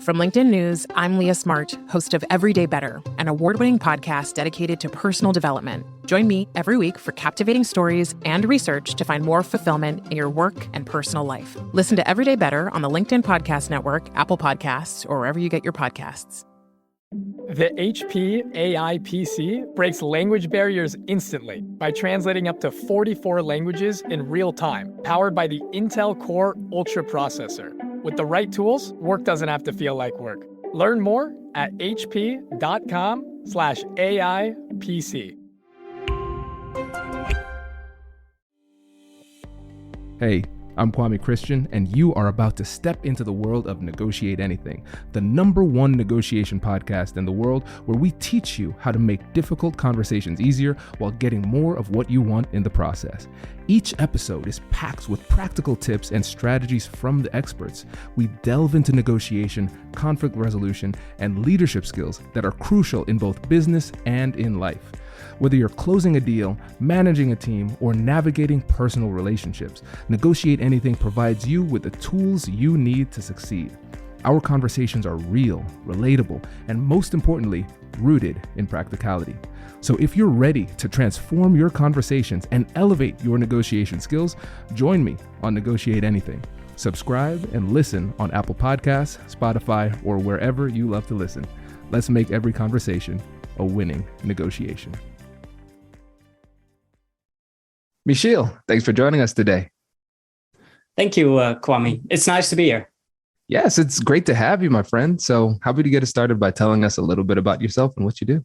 From LinkedIn News, I'm Leah Smart, host of Everyday Better, an award-winning podcast dedicated to personal development. Join me every week for captivating stories and research to find more fulfillment in your work and personal life. Listen to Everyday Better on the LinkedIn Podcast Network, Apple Podcasts, or wherever you get your podcasts. The HP AI PC breaks language barriers instantly by translating up to 44 languages in real time, powered by the Intel Core Ultra processor. With the right tools, work doesn't have to feel like work. Learn more at hp.com/AI PC. Hey, I'm Kwame Christian, and you are about to step into the world of Negotiate Anything, the #1 negotiation podcast in the world, where we teach you how to make difficult conversations easier while getting more of what you want in the process. Each episode is packed with practical tips and strategies from the experts. We delve into negotiation, conflict resolution, and leadership skills that are crucial in both business and in life. Whether you're closing a deal, managing a team, or navigating personal relationships, Negotiate Anything provides you with the tools you need to succeed. Our conversations are real, relatable, and most importantly, rooted in practicality. So if you're ready to transform your conversations and elevate your negotiation skills, join me on Negotiate Anything. Subscribe and listen on Apple Podcasts, Spotify, or wherever you love to listen. Let's make every conversation a winning negotiation. Michiel, thanks for joining us today. Thank you, Kwame. It's nice to be here. Yes, it's great to have you, my friend. So how about you get us started by telling us a little bit about yourself and what you do?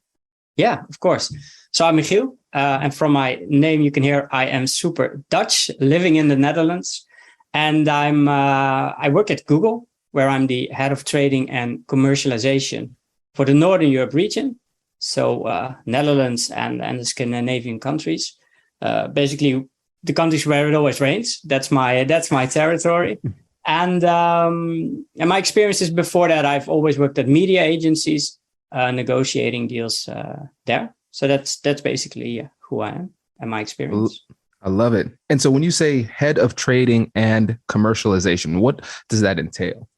Yeah, of course. So I'm Michiel, and from my name, you can hear I am super Dutch, living in the Netherlands. And I work at Google, where I'm the head of trading and commercialization for the Northern Europe region. So Netherlands and the Scandinavian countries. Basically, the countries where it always rains. That's my territory. And my experiences before that, I've always worked at media agencies, negotiating deals there. So that's basically who I am and my experience. I love it. And so when you say head of trading and commercialization, what does that entail?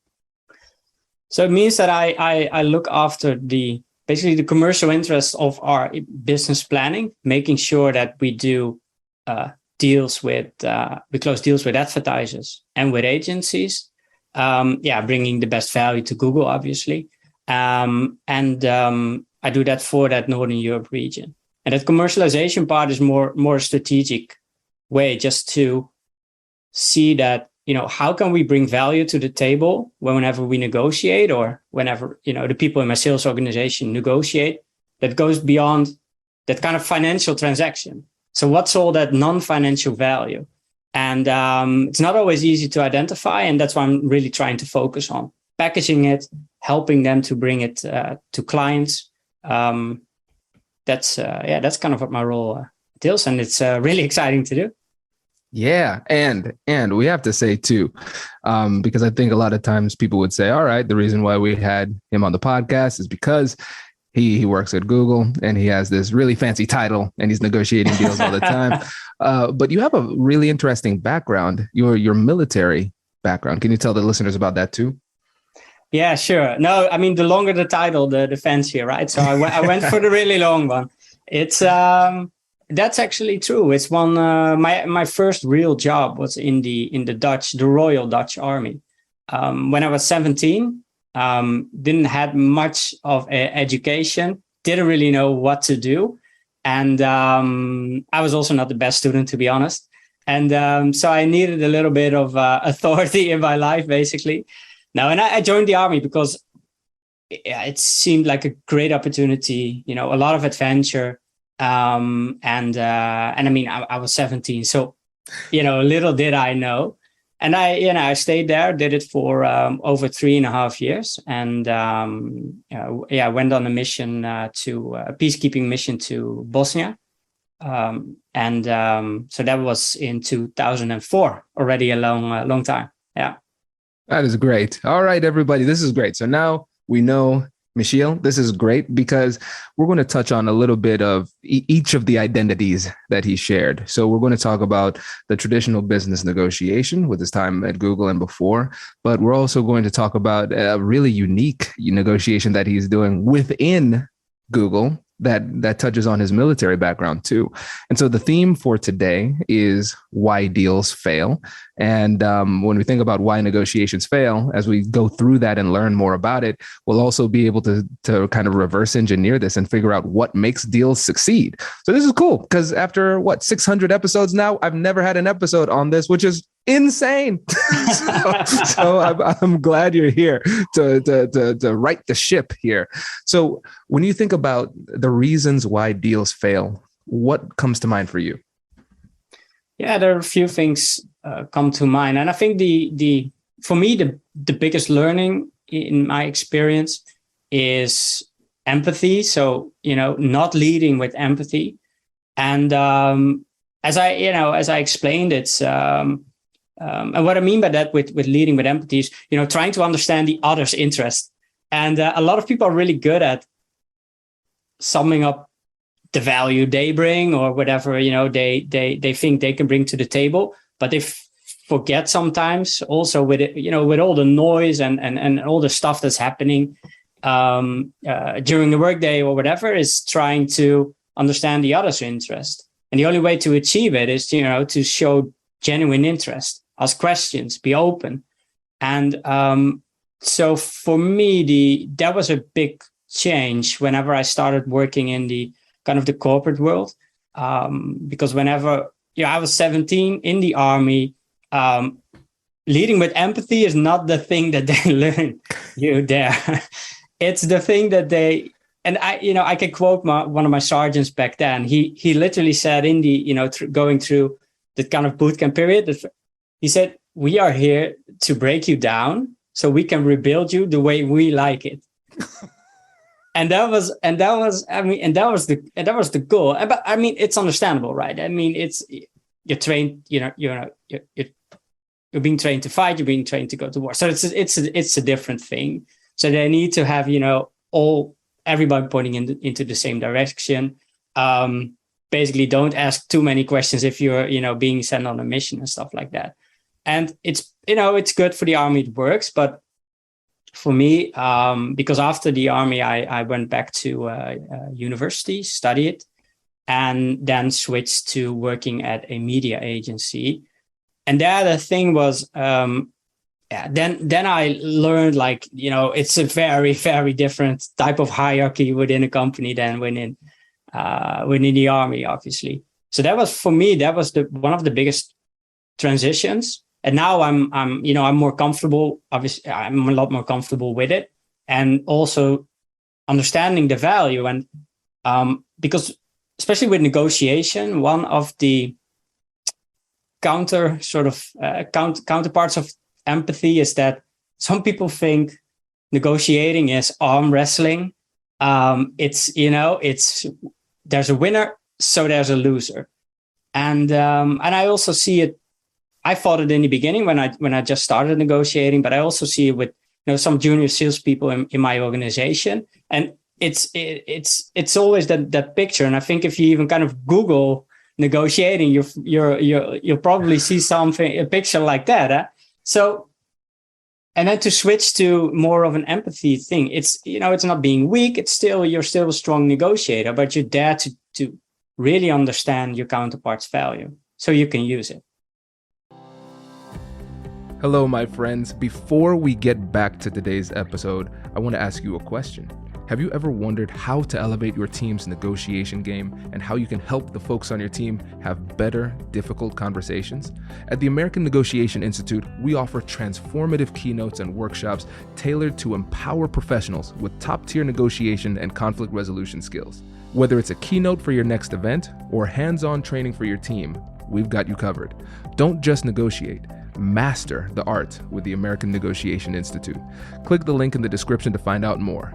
So it means that I look after basically the commercial interests of our business planning, making sure that we do we close deals with advertisers and with agencies. Bringing the best value to Google, obviously. I do that for that Northern Europe region. And that commercialization part is more strategic way, just to see that, how can we bring value to the table whenever we negotiate, or whenever, the people in my sales organization negotiate, that goes beyond that kind of financial transaction. So what's all that non-financial value? And it's not always easy to identify. And that's why I'm really trying to focus on packaging it, helping them to bring it to clients. That's kind of what my role entails. And it's really exciting to do. Yeah. And we have to say too, because I think a lot of times people would say, all right, the reason why we had him on the podcast is because he works at Google and he has this really fancy title and he's negotiating deals all the time. But you have a really interesting background, your military background. Can you tell the listeners about that too? Yeah, sure. No, I mean, the longer the title, the fancier, right? So I went for the really long one. It's that's actually true. It's one. My first real job was in the Royal Dutch Army. When I was 17, didn't have much of education, didn't really know what to do, and I was also not the best student, to be honest. And so I needed a little bit of authority in my life, basically. Now, and I joined the army because it seemed like a great opportunity, a lot of adventure. And I mean, I was 17, so, little did I know. And I stayed there, did it for over 3.5 years. And went on a mission a peacekeeping mission to Bosnia. So that was in 2004, already a long time. Yeah. That is great. All right, everybody, this is great. So now we know Michiel, this is great because we're going to touch on a little bit of each of the identities that he shared. So we're going to talk about the traditional business negotiation with his time at Google and before, but we're also going to talk about a really unique negotiation that he's doing within Google that touches on his military background too. And so the theme for today is why deals fail. And when we think about why negotiations fail, as we go through that and learn more about it, we'll also be able to kind of reverse engineer this and figure out what makes deals succeed. So this is cool because after 600 episodes now, I've never had an episode on this, which is insane. so I'm glad you're here to right the ship here. So when you think about the reasons why deals fail, what comes to mind for you? Yeah, there are a few things come to mind, and I think for me the biggest learning in my experience is empathy. So not leading with empathy, and as I explained, it's and what I mean by that with leading with empathy is trying to understand the other's interest, and a lot of people are really good at summing up the value they bring or whatever they think they can bring to the table, but they forget sometimes also with it, with all the noise and all the stuff that's happening during the workday or whatever, is trying to understand the other's interest. And the only way to achieve it is to show genuine interest, ask questions, be open. And so for me, that was a big change whenever I started working in the kind of the corporate world, because whenever I was 17 in the army, leading with empathy is not the thing that they learn you there. It's the thing that they, and I can quote one of my sergeants back then. He literally said in the going through the kind of boot camp period, he said, "We are here to break you down so we can rebuild you the way we like it." And that was the goal. But I mean, it's understandable, right? I mean, you're trained, you're being trained to fight, you're being trained to go to war. So it's a different thing. So they need to have, everybody pointing into the same direction. Basically, don't ask too many questions if you're, being sent on a mission and stuff like that. And it's good for the army, it works, but for me, because after the army, I went back to university, studied, and then switched to working at a media agency. And there the thing was, then I learned it's a very, very different type of hierarchy within a company than within the army, obviously. So that was, for me, one of the biggest transitions. And now I'm more comfortable. Obviously, I'm a lot more comfortable with it, and also understanding the value. And because especially with negotiation, one of the counterparts of empathy is that some people think negotiating is arm wrestling. It's there's a winner, so there's a loser, and I also see it. I thought it in the beginning when I just started negotiating, but I also see it with some junior salespeople in my organization, and it's always that picture. And I think if you even kind of Google negotiating, you'll probably see a picture like that. So, and then to switch to more of an empathy thing, it's not being weak. You're still a strong negotiator, but you're there to really understand your counterpart's value so you can use it. Hello, my friends. Before we get back to today's episode, I want to ask you a question. Have you ever wondered how to elevate your team's negotiation game and how you can help the folks on your team have better, difficult conversations? At the American Negotiation Institute, we offer transformative keynotes and workshops tailored to empower professionals with top-tier negotiation and conflict resolution skills. Whether it's a keynote for your next event or hands-on training for your team, we've got you covered. Don't just negotiate. Master the art with the American Negotiation Institute. Click the link in the description to find out more.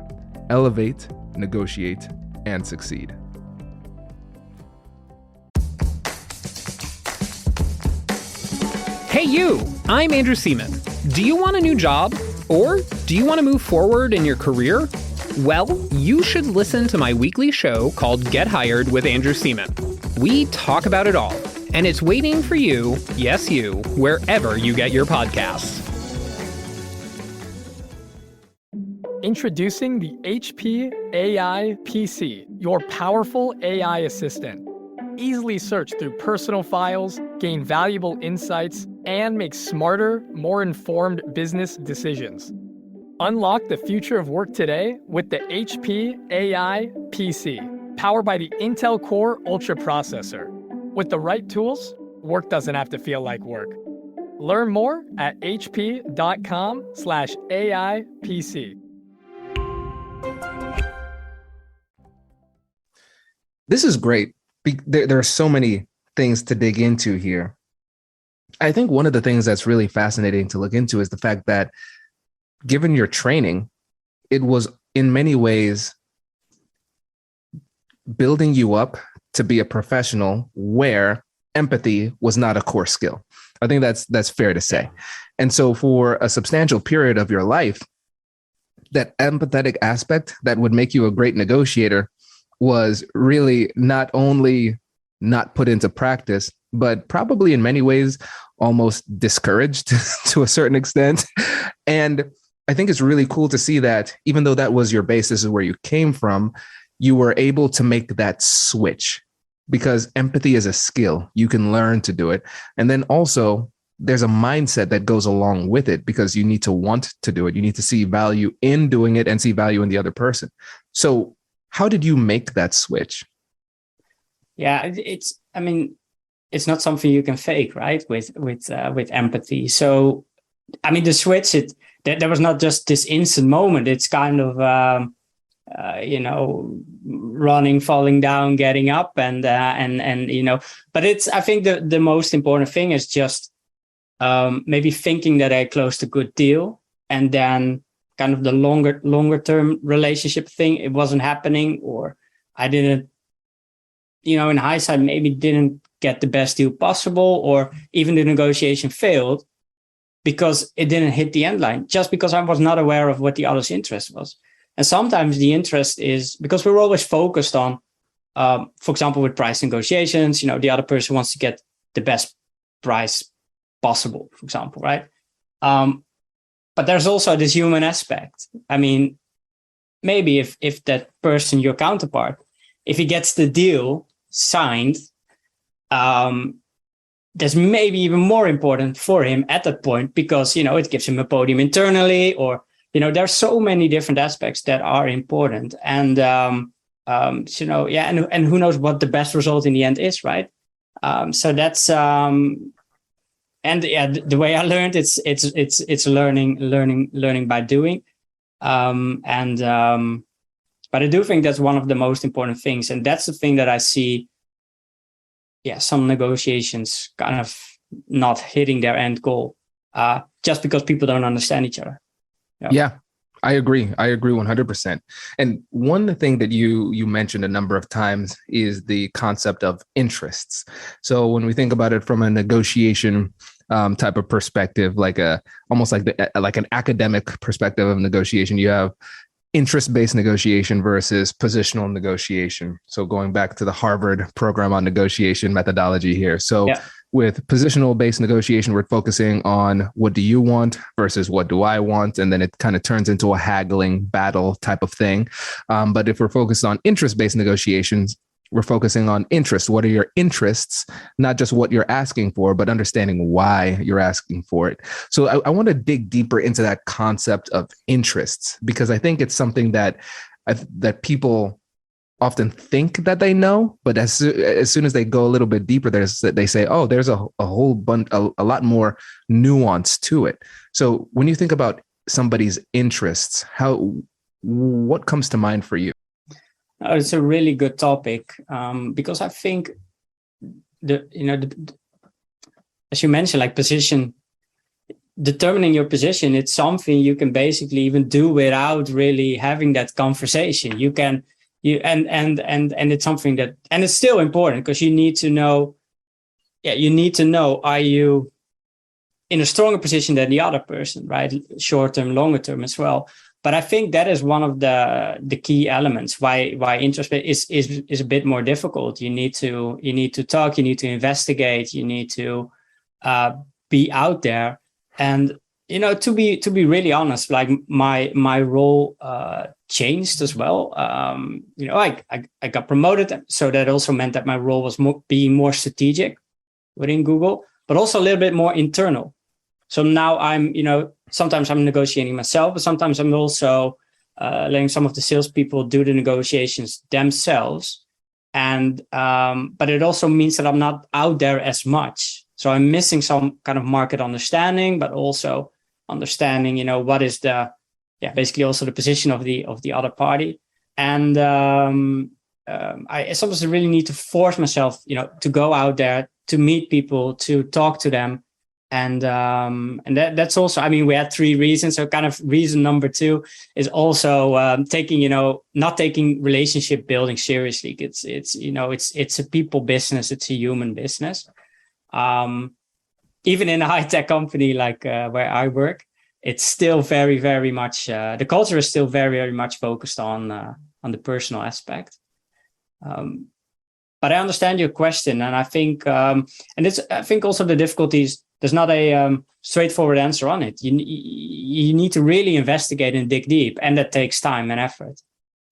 Elevate, negotiate, and succeed. Hey you, I'm Andrew Seaman. Do you want a new job? Or do you want to move forward in your career? Well, you should listen to my weekly show called Get Hired with Andrew Seaman. We talk about it all, and it's waiting for you, yes you, wherever you get your podcasts. Introducing the HP AI PC, your powerful AI assistant. Easily search through personal files, gain valuable insights, and make smarter, more informed business decisions. Unlock the future of work today with the HP AI PC, powered by the Intel Core Ultra processor. With the right tools, work doesn't have to feel like work. Learn more at hp.com/AI PC. This is great. There are so many things to dig into here. I think one of the things that's really fascinating to look into is the fact that given your training, it was in many ways building you up to be a professional where empathy was not a core skill. I think that's fair to say. And so for a substantial period of your life, that empathetic aspect that would make you a great negotiator was really not only not put into practice, but probably in many ways almost discouraged to a certain extent. And I think it's really cool to see that even though that was your base, this is where you came from, you were able to make that switch, because empathy is a skill. You can learn to do it. And then also there's a mindset that goes along with it, because you need to want to do it. You need to see value in doing it and see value in the other person. So how did you make that switch? Yeah, it's not something you can fake, right? With empathy. So, I mean, the switch, there was not just this instant moment. It's kind of, running, falling down, getting up, and but I think the most important thing is just maybe thinking that I closed a good deal, and then kind of the longer term relationship thing, it wasn't happening, or I didn't, in hindsight, maybe didn't get the best deal possible, or even the negotiation failed because it didn't hit the end line, just because I was not aware of what the other's interest was. And sometimes the interest is because we're always focused on, for example, with price negotiations, the other person wants to get the best price possible, for example, right? But there's also this human aspect. I mean, maybe if that person, your counterpart, if he gets the deal signed, that's maybe even more important for him at that point, because, it gives him a podium internally, or, there's so many different aspects that are important. And, and who knows what the best result in the end is, right? So that's, and yeah, the way I learned, it's learning by doing. But I do think that's one of the most important things. And that's the thing that I see, some negotiations kind of not hitting their end goal, just because people don't understand each other. Yeah, I agree. I agree 100%. And one thing that you mentioned a number of times is the concept of interests. So when we think about it from a negotiation type of perspective, almost like an academic perspective of negotiation, you have interest-based negotiation versus positional negotiation. So going back to the Harvard program on negotiation methodology here. So with positional-based negotiation, we're focusing on what do you want versus what do I want? And then it kind of turns into a haggling battle type of thing. But if we're focused on interest-based negotiations, we're focusing on interest. What are your interests? Not just what you're asking for, but understanding why you're asking for it. So I want to dig deeper into that concept of interests, because I think it's something that people often think that they know, but as soon as they go a little bit deeper, they say, oh, there's a whole bunch, a lot more nuance to it. So when you think about somebody's interests, what comes to mind for you? It's a really good topic, because I think as you mentioned, like determining your position, it's something you can basically even do without really having that conversation. You can, and it's something that, and it's still important, because you need to know, are you in a stronger position than the other person, right? Short term, longer term as well. But I think that is one of the key elements why interest is a bit more difficult. You need to talk, you need to investigate, you need to be out there. And to be really honest, like my role changed as well. I got promoted, so that also meant that my role was being more strategic within Google, but also a little bit more internal. So now I'm, sometimes I'm negotiating myself, but sometimes I'm also letting some of the salespeople do the negotiations themselves. And but it also means that I'm not out there as much. So I'm missing some kind of market understanding, but also understanding, what is basically also the position of the other party. And I sometimes really need to force myself, to go out there, to meet people, to talk to them. And that's also, we had 3 reasons. So kind of reason number 2 is also not taking relationship building seriously. It's a people business. It's a human business. Even in a high-tech company like where I work, it's still very, very much, the culture is still very, very much focused on the personal aspect. But I understand your question. And I think, I think also the difficulties, there's not a straightforward answer on it. You need to really investigate and dig deep, and that takes time and effort.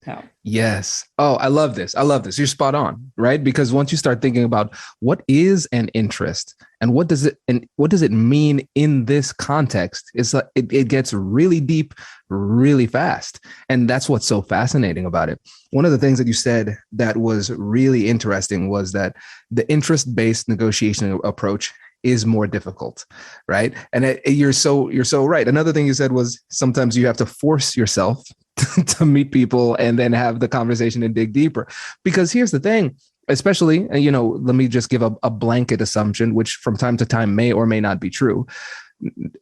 Yeah. Yes. Oh, I love this. You're spot on, right? Because once you start thinking about what is an interest and what does it mean in this context, it's like it gets really deep, really fast. And that's what's so fascinating about it. One of the things that you said that was really interesting was that the interest-based negotiation approach is more difficult, right? And you're so right. Another thing you said was sometimes you have to force yourself to meet people and then have the conversation and dig deeper. Because here's the thing, especially, let me just give a blanket assumption, which from time to time may or may not be true.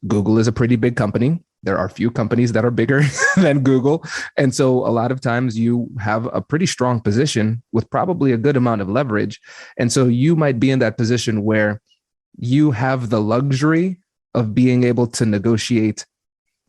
Google is a pretty big company. There are few companies that are bigger than Google. And so a lot of times you have a pretty strong position with probably a good amount of leverage. And so you might be in that position where you have the luxury of being able to negotiate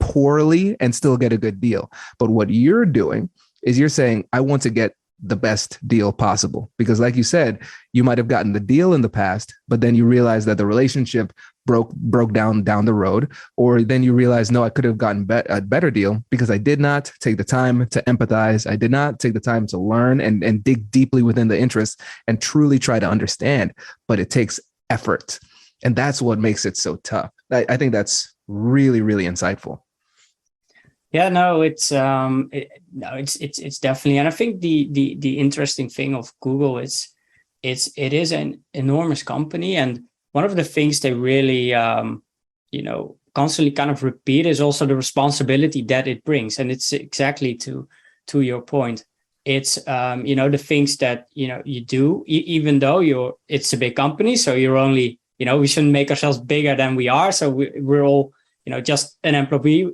poorly and still get a good deal. But what you're doing is you're saying, I want to get the best deal possible. Because like you said, you might have gotten the deal in the past, but then you realize that the relationship broke down the road. Or then you realize, no, I could have gotten a better deal because I did not take the time to empathize. I did not take the time to learn and dig deeply within the interest and truly try to understand. But it takes effort. And that's what makes it so tough. I think that's really, really insightful. Yeah, no, it's definitely, and I think the interesting thing of Google is it is an enormous company, and one of the things they really constantly kind of repeat is also the responsibility that it brings, and it's exactly to your point. It's the things that you do, even though it's a big company, so you're only. We shouldn't make ourselves bigger than we are. So we're all, just an employee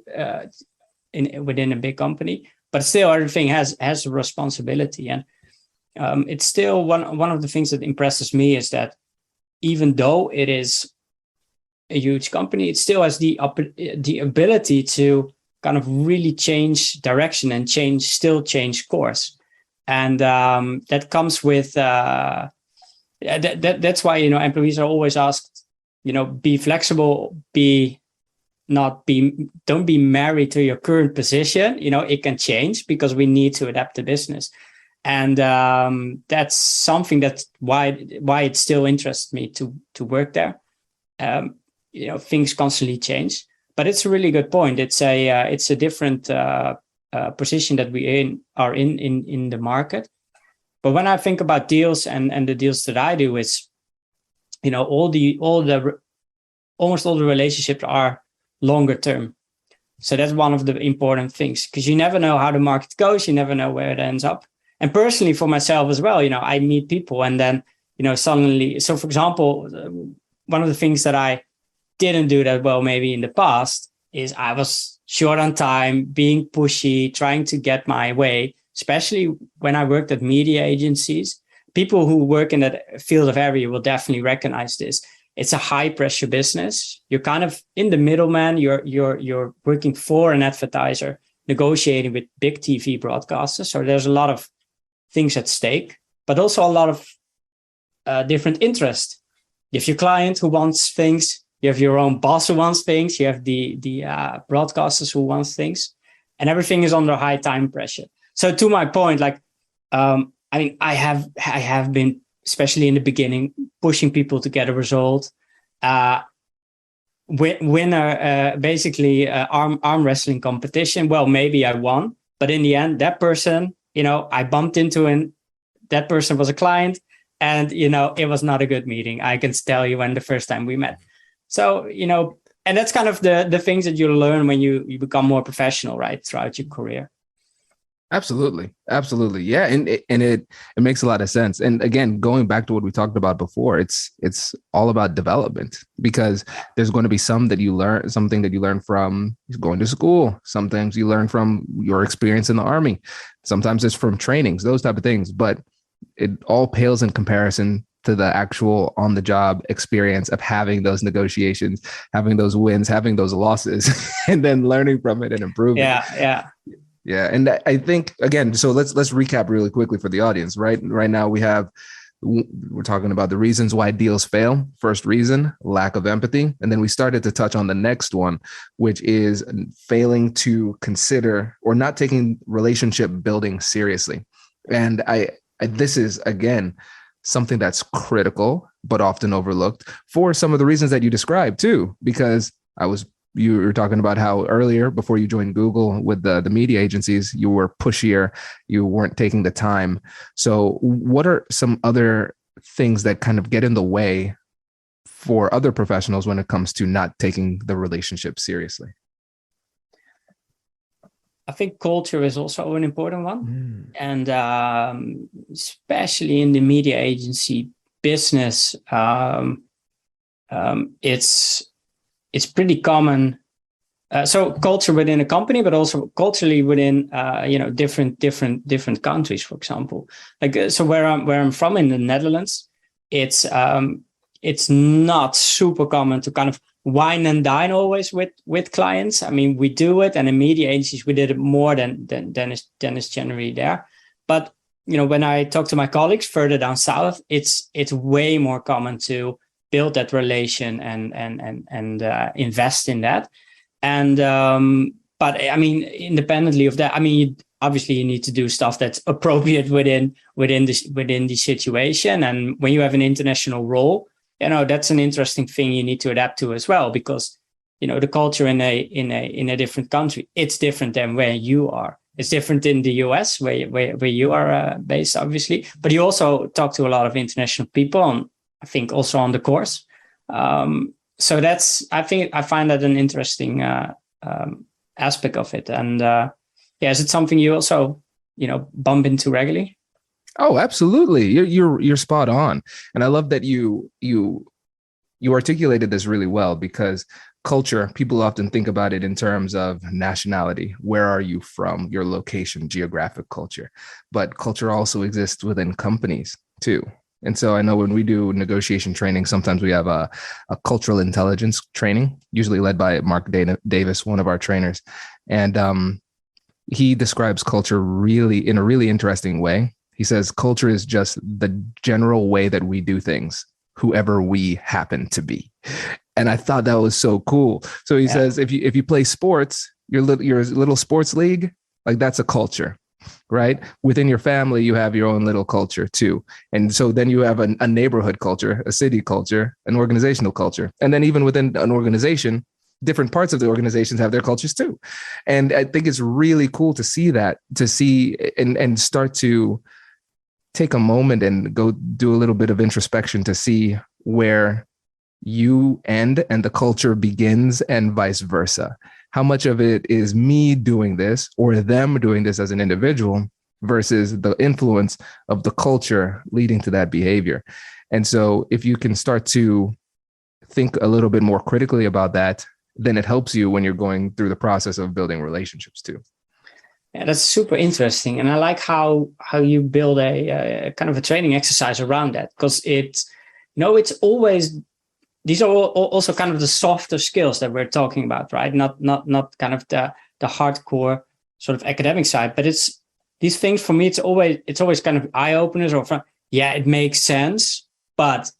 within a big company. But still, everything has a responsibility. And it's still one of the things that impresses me is that even though it is a huge company, it still has the ability to kind of really change direction and change course. And that comes with... that's why employees are always asked, be flexible, don't be married to your current position. It can change because we need to adapt the business, and that's something that's why it still interests me to work there. Things constantly change, but it's a really good point. It's a different position that we are in the market. But when I think about deals and the deals that I do, it's, almost all the relationships are longer term. So that's one of the important things, because you never know how the market goes. You never know where it ends up. And personally for myself as well, I meet people and then, suddenly, so for example, one of the things that I didn't do that well, maybe in the past, is I was short on time, being pushy, trying to get my way. Especially when I worked at media agencies, people who work in that field of area will definitely recognize this. It's a high pressure business. You're kind of in the middleman. You're working for an advertiser, negotiating with big TV broadcasters. So there's a lot of things at stake, but also a lot of different interests. You have your client who wants things. You have your own boss who wants things. You have the broadcasters who wants things, and everything is under high time pressure. So to my point, like, I mean, I have been, especially in the beginning, pushing people to get a result. Winner, basically arm wrestling competition. Well, maybe I won, but in the end, that person, I bumped into, and that person was a client, and it was not a good meeting. I can tell you when the first time we met. So, and that's kind of the things that you learn when you become more professional, right, throughout your career. Absolutely. Yeah. And it makes a lot of sense. And again, going back to what we talked about before, it's all about development, because there's going to be something that you learn from going to school. Sometimes you learn from your experience in the Army. Sometimes it's from trainings, those type of things. But it all pales in comparison to the actual on the job experience of having those negotiations, having those wins, having those losses, and then learning from it and improving. Yeah. And I think, again, so let's recap really quickly for the audience. Right now we're talking about the reasons why deals fail. First reason, lack of empathy. And then we started to touch on the next one, which is failing to consider or not taking relationship building seriously. And this is, again, something that's critical, but often overlooked for some of the reasons that you described too, because you were talking about how earlier, before you joined Google with the media agencies, you were pushier, you weren't taking the time. So what are some other things that kind of get in the way for other professionals when it comes to not taking the relationship seriously? I think culture is also an important one. And especially in the media agency business, it's pretty common. So culture within a company, but also culturally within different countries. For example, like so where I'm from in the Netherlands, it's not super common to kind of wine and dine always with clients. I mean, we do it, and in media agencies we did it more than is generally there. But when I talk to my colleagues further down south, it's way more common to build that relation and invest in that. And but I mean, independently of that, I mean, obviously you need to do stuff that's appropriate within the situation. And when you have an international role, that's an interesting thing you need to adapt to as well, because the culture in a different country, it's different than where you are. It's different in the US where you are based, obviously, but you also talk to a lot of international people, and I think also on the course. So I find that an interesting aspect of it. And is it something you also bump into regularly? Oh, absolutely. You're spot on. And I love that you articulated this really well, because culture, people often think about it in terms of nationality. Where are you from? Your location, geographic culture. But culture also exists within companies too. And so I know when we do negotiation training, sometimes we have a cultural intelligence training, usually led by Mark Davis, one of our trainers. And he describes culture in a really interesting way. He says culture is just the general way that we do things, whoever we happen to be. And I thought that was so cool. So he says, if you play sports, your little sports league, like that's a culture, right? Within your family, you have your own little culture too. And so then you have a neighborhood culture, a city culture, an organizational culture. And then even within an organization, different parts of the organizations have their cultures too. And I think it's really cool to see and start to take a moment and go do a little bit of introspection to see where you end and the culture begins, and vice versa. How much of it is me doing this or them doing this as an individual versus the influence of the culture leading to that behavior. And so if you can start to think a little bit more critically about that, then it helps you when you're going through the process of building relationships too. Yeah, that's super interesting. And I like how you build a kind of a training exercise around that, because it's always, these are also kind of the softer skills that we're talking about, right? Not kind of the hardcore sort of academic side, but it's these things for me. It's always kind of eye openers, or it makes sense, but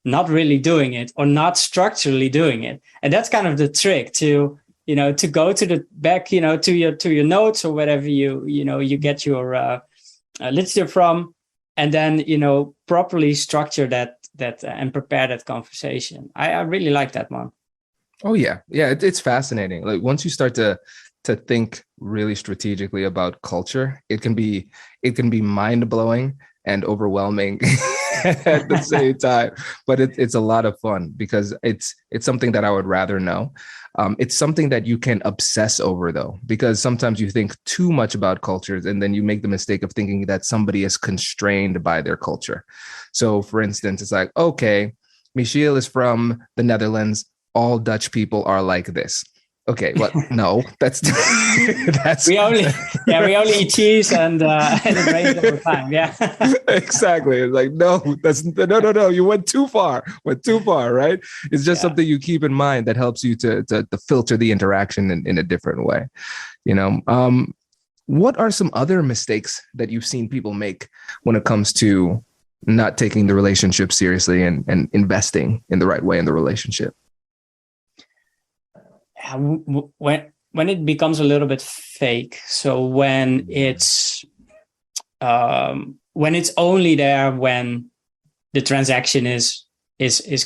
not really doing it, or not structurally doing it. And that's kind of the trick, to go to the back, to your notes, or whatever you get your literature from, and then properly structure that and prepare that conversation. I really like that one. Oh yeah, it's fascinating. Like once you start to think really strategically about culture, it can be mind blowing and overwhelming at the same time. But it's a lot of fun, because it's something that I would rather know. It's something that you can obsess over, though, because sometimes you think too much about cultures, and then you make the mistake of thinking that somebody is constrained by their culture. So, for instance, it's like, okay, Michiel is from the Netherlands. All Dutch people are like this. Okay, well, no, that's we only eat cheese and it rains all the time. Yeah, exactly. It's like, no, no. You went too far. Right? It's just something you keep in mind that helps you to filter the interaction in a different way. What are some other mistakes that you've seen people make when it comes to not taking the relationship seriously and investing in the right way in the relationship? When it becomes a little bit fake, so when it's only there when the transaction is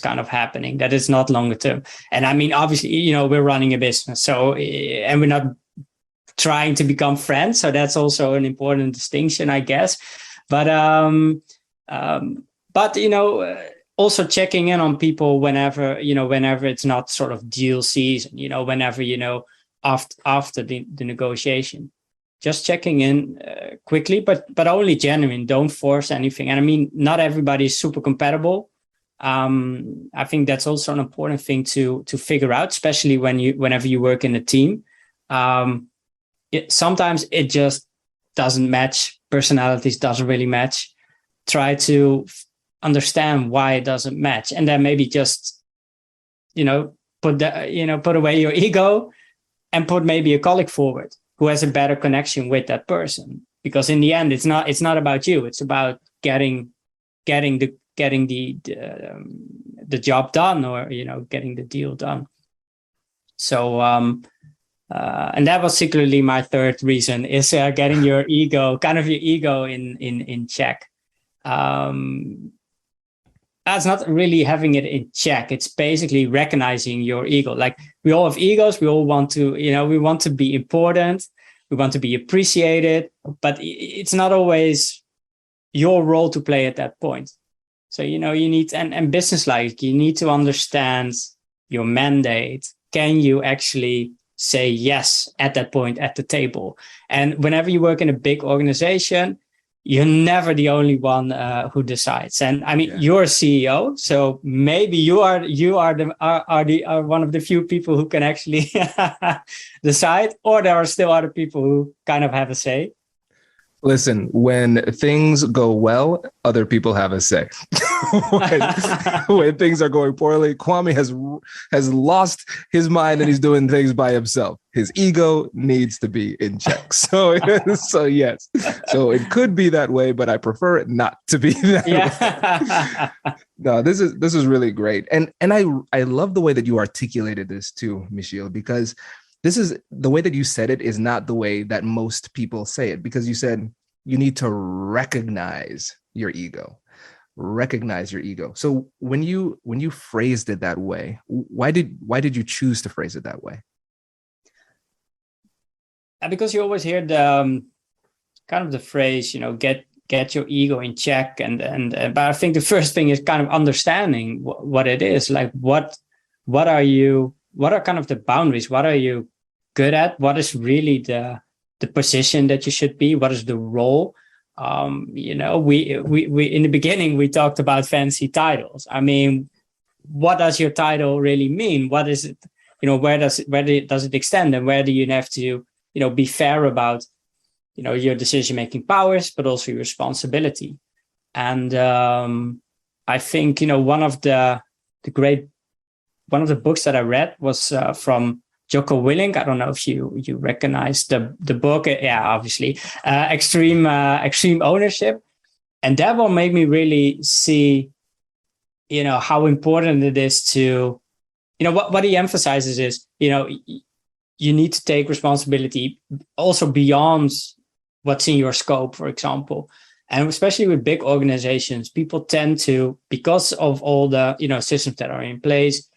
kind of happening, that is not longer term. And I mean, obviously, we're running a business, so, and we're not trying to become friends, so that's also an important distinction, I guess. But also checking in on people whenever it's not sort of deal season, whenever, after the negotiation, just checking in quickly, but only genuine. Don't force anything. And I mean, not everybody is super compatible. I think that's also an important thing to figure out, especially whenever you work in a team. Sometimes it just doesn't match. Personalities doesn't really match. Try to understand why it doesn't match, and then maybe just put away your ego and put maybe a colleague forward who has a better connection with that person, because in the end it's not about you, it's about getting the job done, or getting the deal done. So and that was secretly my third reason, is getting your ego in check. That's not really having it in check. It's basically recognizing your ego. Like, we all have egos. We all want to, we want to be important. We want to be appreciated, but it's not always your role to play at that point. So, you need, and business-like, you need to understand your mandate. Can you actually say yes at that point at the table? And whenever you work in a big organization, you're never the only one who decides. And I mean, you're a CEO, so maybe you are one of the few people who can actually decide, or there are still other people who kind of have a say. Listen, when things go well, other people have a say. when things are going poorly, Kwame has lost his mind and he's doing things by himself. His ego needs to be in check. So yes. So it could be that way, but I prefer it not to be that way. No, this is really great. And I love the way that you articulated this too, Michiel, because this is the way that you said it is not the way that most people say it, because you said you need to recognize your ego. So when you phrased it that way, why did you choose to phrase it that way? Because you always hear the kind of the phrase, get your ego in check, but I think the first thing is kind of understanding what it is. Like, what are kind of the boundaries? What are you good at? What is really the position that you should be? What is the role? We in the beginning, we talked about fancy titles. I mean, what does your title really mean? What is it? Where does it extend, and where do you have to, be fair about, your decision-making powers, but also your responsibility. And I think, one of the books that I read was from Jocko Willink. I don't know if you recognize the book. Yeah, obviously, extreme ownership, and that one made me really see, how important it is to, what he emphasizes is, you need to take responsibility also beyond what's in your scope, for example. And especially with big organizations, people tend to, because of all the, systems that are in place,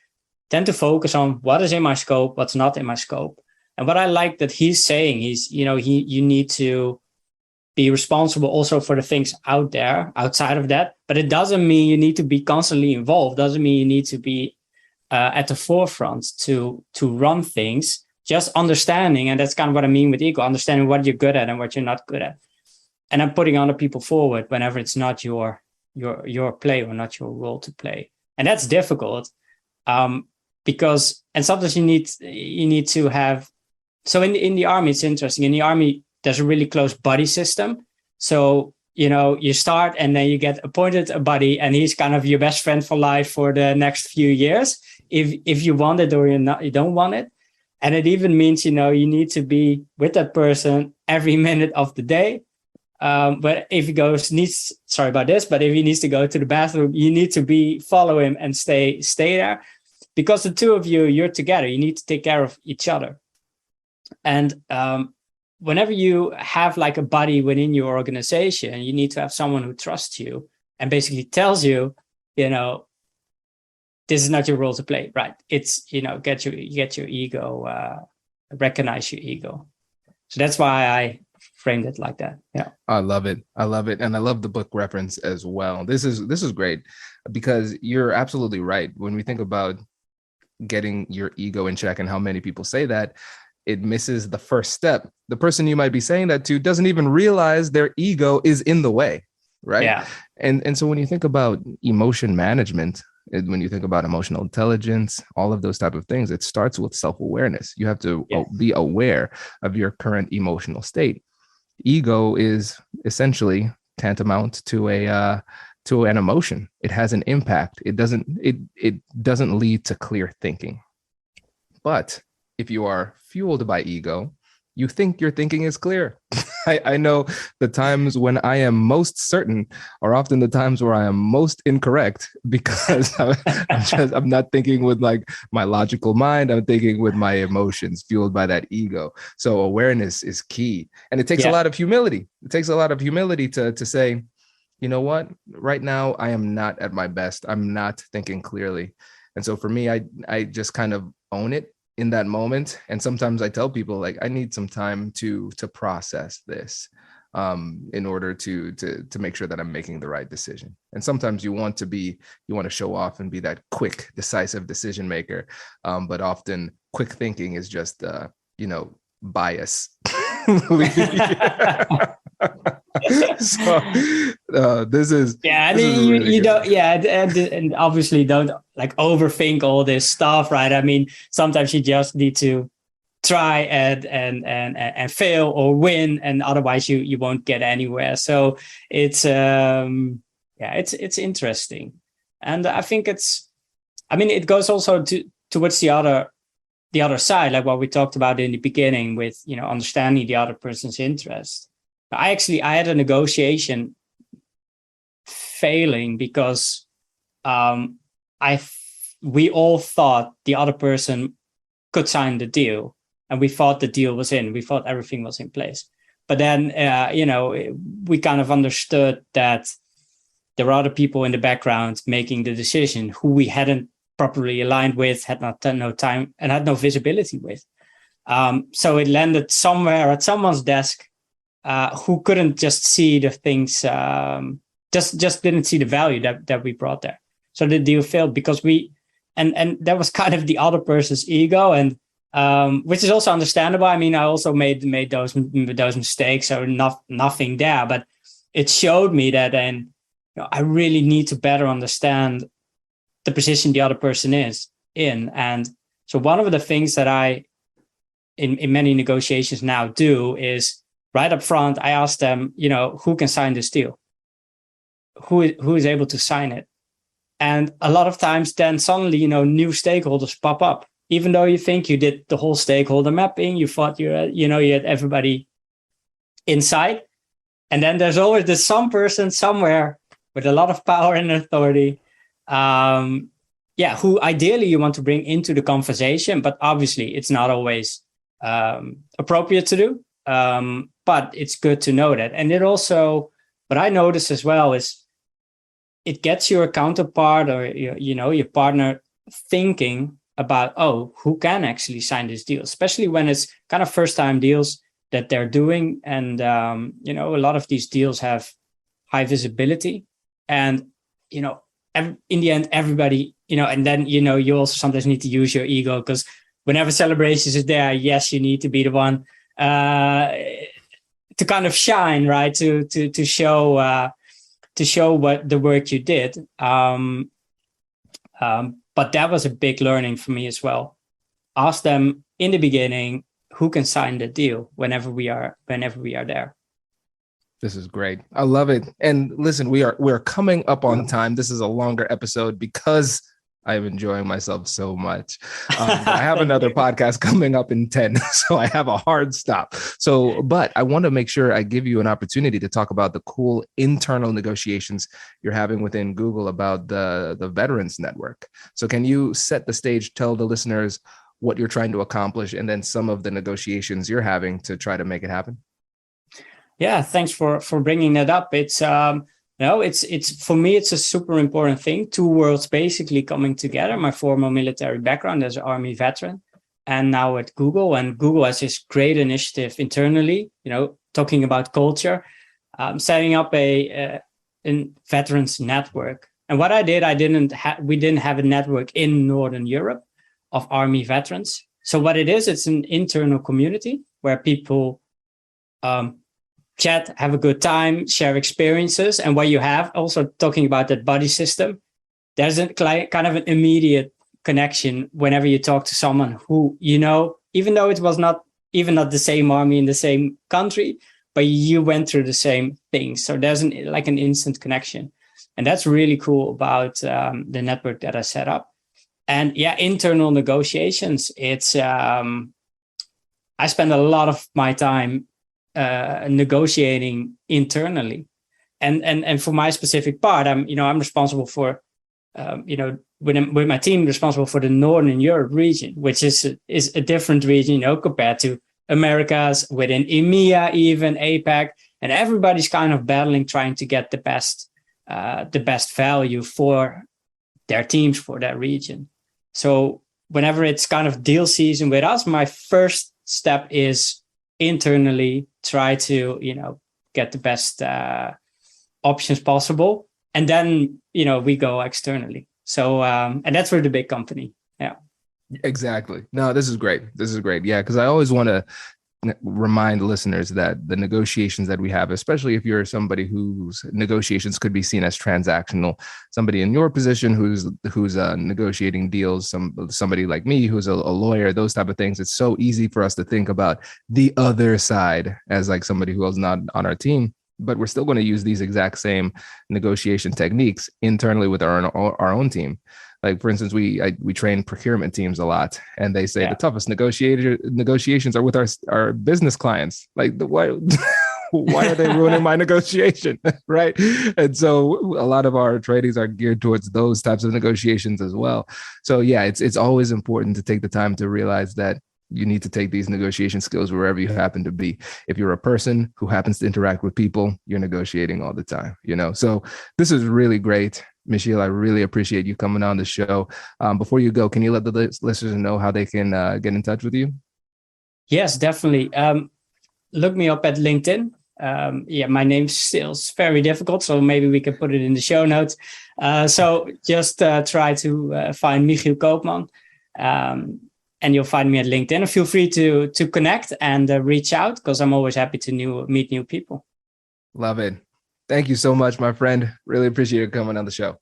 tend to focus on what is in my scope, what's not in my scope. And what I like that he's saying is, you need to be responsible also for the things out there, outside of that. But it doesn't mean you need to be constantly involved. Doesn't mean you need to be at the forefront to run things. Just understanding, and that's kind of what I mean with ego, understanding what you're good at and what you're not good at. And then putting other people forward whenever it's not your play or not your role to play. And that's difficult. Because, and sometimes you need to have, so in the army, it's interesting. In the army, there's a really close buddy system. So, you start and then you get appointed a buddy, and he's kind of your best friend for life for the next few years. If you want it or you don't want it. And it even means, you need to be with that person every minute of the day. But if he sorry about this, but if he needs to go to the bathroom, you need to follow him and stay there. Because the two of you're together, you need to take care of each other. And whenever you have like a buddy within your organization, you need to have someone who trusts you and basically tells you, this is not your role to play, right? It's, get your ego, recognize your ego. So that's why I framed it like that. Yeah. I love it. And I love the book reference as well. This is great, because you're absolutely right. When we think about getting your ego in check and how many people say that, it misses the first step. The person you might be saying that to doesn't even realize their ego is in the way, right? Yeah. And so when you think about emotion management, when you think about emotional intelligence, all of those type of things, it starts with self-awareness. You have to be aware of your current emotional state. Ego is essentially tantamount to an emotion. It has an impact. It doesn't lead to clear thinking. But if you are fueled by ego, you think your thinking is clear. I know the times when I am most certain are often the times where I am most incorrect, because I'm not thinking with like my logical mind. I'm thinking with my emotions fueled by that ego. So awareness is key. And it takes a lot of humility. It takes a lot of humility to say, you know what, right now I am not at my best. I'm not thinking clearly. And so for me, I just kind of own it in that moment. And sometimes I tell people, like, I need some time to process this in order to make sure that I'm making the right decision. And sometimes you want to show off and be that quick, decisive decision maker. But often quick thinking is just, bias. So this is you don't and obviously don't like overthink all this stuff, right? I mean, sometimes you just need to try and fail or win, and otherwise you won't get anywhere. So it's it's interesting, and I think it goes also towards the other side, like what we talked about in the beginning with understanding the other person's interest. I had a negotiation failing because we all thought the other person could sign the deal, and we thought the deal was in. We thought everything was in place. But then, we kind of understood that there were other people in the background making the decision who we hadn't properly aligned with, had no time, and had no visibility with. So it landed somewhere at someone's desk who couldn't just see the things, just didn't see the value that we brought there. So the deal failed because and that was kind of the other person's ego, and which is also understandable. I mean, I also made those mistakes, so nothing there, but it showed me that then I really need to better understand the position the other person is in. And so one of the things that I, in many negotiations now do is right up front, I ask them, who can sign this deal? Who is able to sign it? And a lot of times then suddenly, new stakeholders pop up even though you think you did the whole stakeholder mapping, you thought you had everybody inside. And then there's always this some person somewhere with a lot of power and authority, who ideally you want to bring into the conversation, but obviously it's not always appropriate to do. But it's good to know that. And it also, what I notice as well is it gets your counterpart or your partner thinking about, who can actually sign this deal, especially when it's kind of first time deals that they're doing. And, a lot of these deals have high visibility and, in the end, everybody, and then, you also sometimes need to use your ego because whenever celebrations is there, yes, you need to be the one to kind of shine, right? To show what the work you did. But that was a big learning for me as well. Ask them in the beginning who can sign the deal whenever we are there. This is great. I love it. And listen, we're coming up on time. This is a longer episode because I'm enjoying myself so much. I have another podcast coming up in 10, so I have a hard stop. But I want to make sure I give you an opportunity to talk about the cool internal negotiations you're having within Google about the Veterans Network. So can you set the stage, tell the listeners what you're trying to accomplish, and then some of the negotiations you're having to try to make it happen? Yeah, thanks for bringing that up. It's it's for me, it's a super important thing. Two worlds basically coming together. My former military background as an Army veteran, and now at Google. And Google has this great initiative internally, talking about culture, setting up a veterans network. And what I did, we didn't have a network in Northern Europe of Army veterans. So what it is, it's an internal community where people chat, have a good time, share experiences. And what you have, also talking about that buddy system, there's a kind of an immediate connection whenever you talk to someone who, even though it was not the same army in the same country, but you went through the same thing. So there's an instant connection. And that's really cool about the network that I set up. And internal negotiations. It's I spend a lot of my time negotiating internally, and for my specific part, I'm responsible for with my team responsible for the Northern Europe region, which is a different region, compared to Americas, within EMEA, even APAC, and everybody's kind of battling, trying to get the best value for their teams for that region. So whenever it's kind of deal season with us, my first step is internally try to, get the best options possible. And then, we go externally. So, and that's for the big company. Yeah. Exactly. No, this is great. Yeah. Because I always want to remind listeners that the negotiations that we have, especially if you're somebody whose negotiations could be seen as transactional, somebody in your position who's negotiating deals, somebody like me who's a lawyer, those type of things, it's so easy for us to think about the other side as like somebody who is not on our team, but we're still going to use these exact same negotiation techniques internally with our own team. Like, for instance, we train procurement teams a lot, and they say the toughest negotiations are with our business clients. Like, why are they ruining my negotiation, right? And so a lot of our trainings are geared towards those types of negotiations as well. So yeah, it's always important to take the time to realize that you need to take these negotiation skills wherever you happen to be. If you're a person who happens to interact with people, you're negotiating all the time, So this is really great. Michiel, I really appreciate you coming on the show. Before you go, can you let the listeners know how they can get in touch with you? Yes, definitely. Look me up at LinkedIn. My name's still very difficult, so maybe we can put it in the show notes. So just try to find Michiel Koopman, and you'll find me at LinkedIn. And feel free to connect and reach out, because I'm always happy to meet new people. Love it. Thank you so much, my friend. Really appreciate you coming on the show.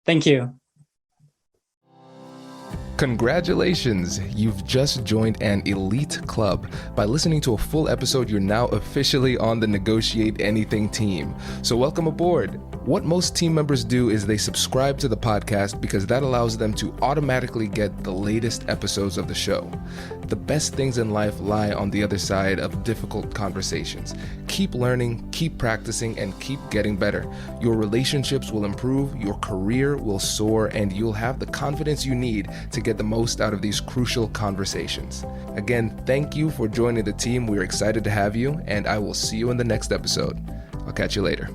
Thank you. Congratulations, you've just joined an elite club. By listening to a full episode, you're now officially on the Negotiate Anything team. So welcome aboard. What most team members do is they subscribe to the podcast because that allows them to automatically get the latest episodes of the show. The best things in life lie on the other side of difficult conversations. Keep learning, keep practicing, and keep getting better. Your relationships will improve, your career will soar, and you'll have the confidence you need to get the most out of these crucial conversations. Again, thank you for joining the team. We're excited to have you, and I will see you in the next episode. I'll catch you later.